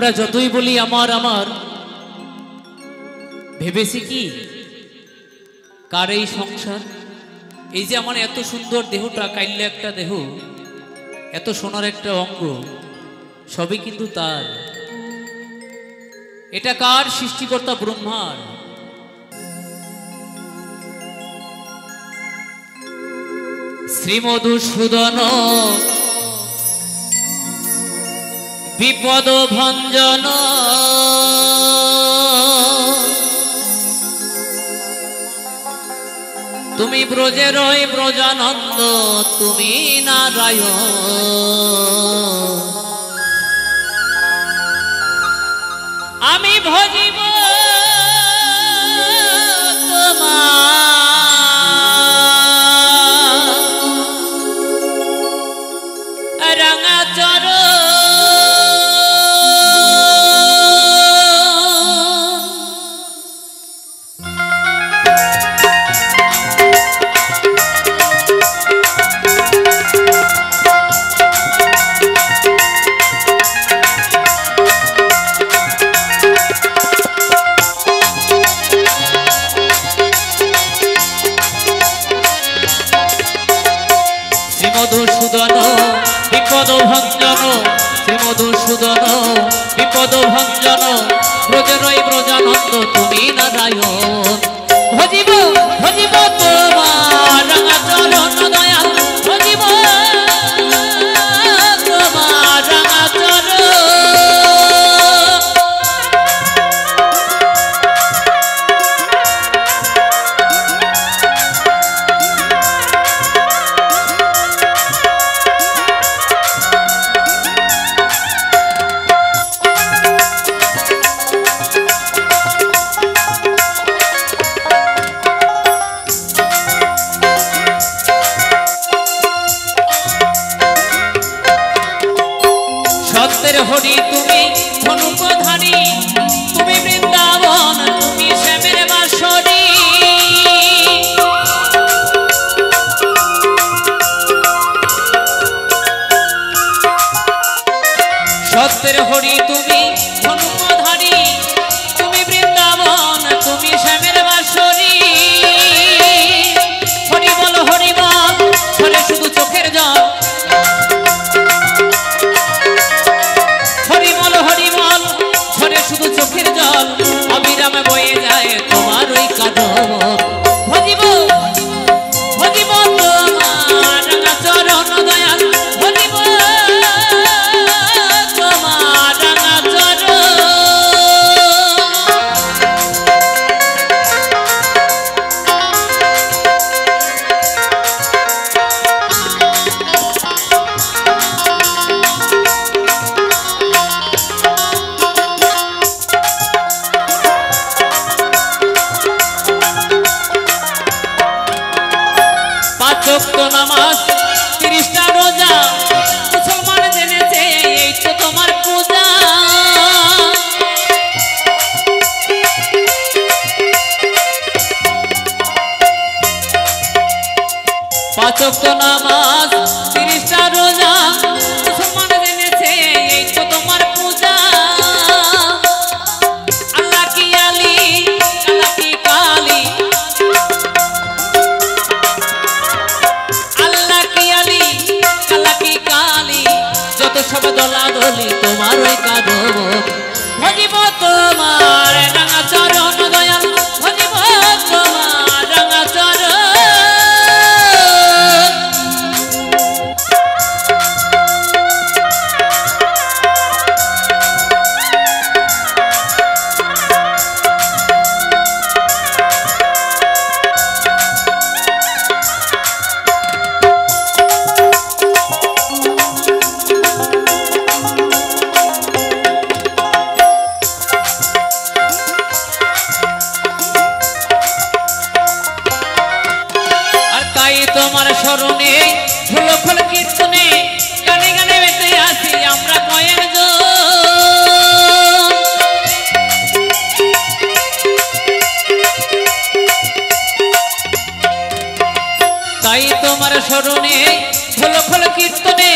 আমরা যতই বলি আমার আমার, ভেবেছি কি কার এই সংসার? এই যে আমার এত সুন্দর দেহটা, কাইল্লা একটা দেহ, এত সোনার একটা অঙ্গ, সবই কিন্তু তার। এটা কার? সৃষ্টিকর্তা ব্রহ্মার। শ্রীমধুসূদন বিপদ ভঞ্জন, তুমি ব্রজের ব্রজানন্দ, তুমি নারায়ণ। আমি ভজিব তোমার রাঙা চরণ। শ্রীমধুসূদন বিপদ ভঞ্জন, শ্রীমধুসূদন বিপদ ভঞ্জন, ব্রজের ব্রজানন্দ, তুমি নারায়ণ। ভজিব ভজিব তোমার রাঙা চরণ দয়াল, ভজিব তোমার রাঙা চরণ। সত্যের হরি তুমি ধনুকধারী, তুমি বৃন্দাবন, তুমি শ্যামের বাঁশরী। সত্যের হরি তুমি ধনুকধারী, তুমি বৃন্দাবন, তুমি শ্যামের বাঁশরী। হরি বল ঝরে শুধু চোখের জল, ঝরে শুধু চোখের জল, অবিরাম বয়ে যায় তোমার ওই কাঁধন। ভজিব ভজিব তোমার রাঙা চরণ দয়াল, ভজিব তোমার রাঙা চরণ। পাঁচক্ত নামাজ 30টা রোজা, মুসলমান জেনেছে এই তো তোমার পূজা। পাঁচক্ত নামাজ 30টা রোজা, মুসলমান জেনেছে এই তো তোমার পূজা। আল্লাহ কি আলী, আল্লাহ কি কালী, যত সব দলাদলি তোমার ওই কাঁধন। ভজিব তোমার রাঙা চরণ দয়াল, ভজিব তোমার রাঙা চরণ। তোমার স্মরণে ঝোলো খোল কীর্তনে, গানে গানে বেঁচে আছি আমরা কয়েকজন। তাই তোমার স্মরণে ঝোলো খোল কীর্তনে,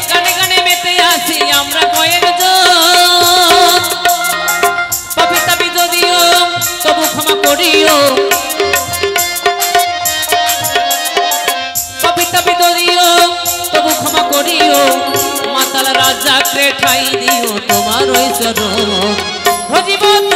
গানে গানে বেঁচে আছি আমরা কয়েকজন। তবু ক্ষমা করিও, পাপী তাপী ধরিও তবু ক্ষমা করিও, মাতাল রাজাকে ঠাই দিও তোমার ওই চরণ।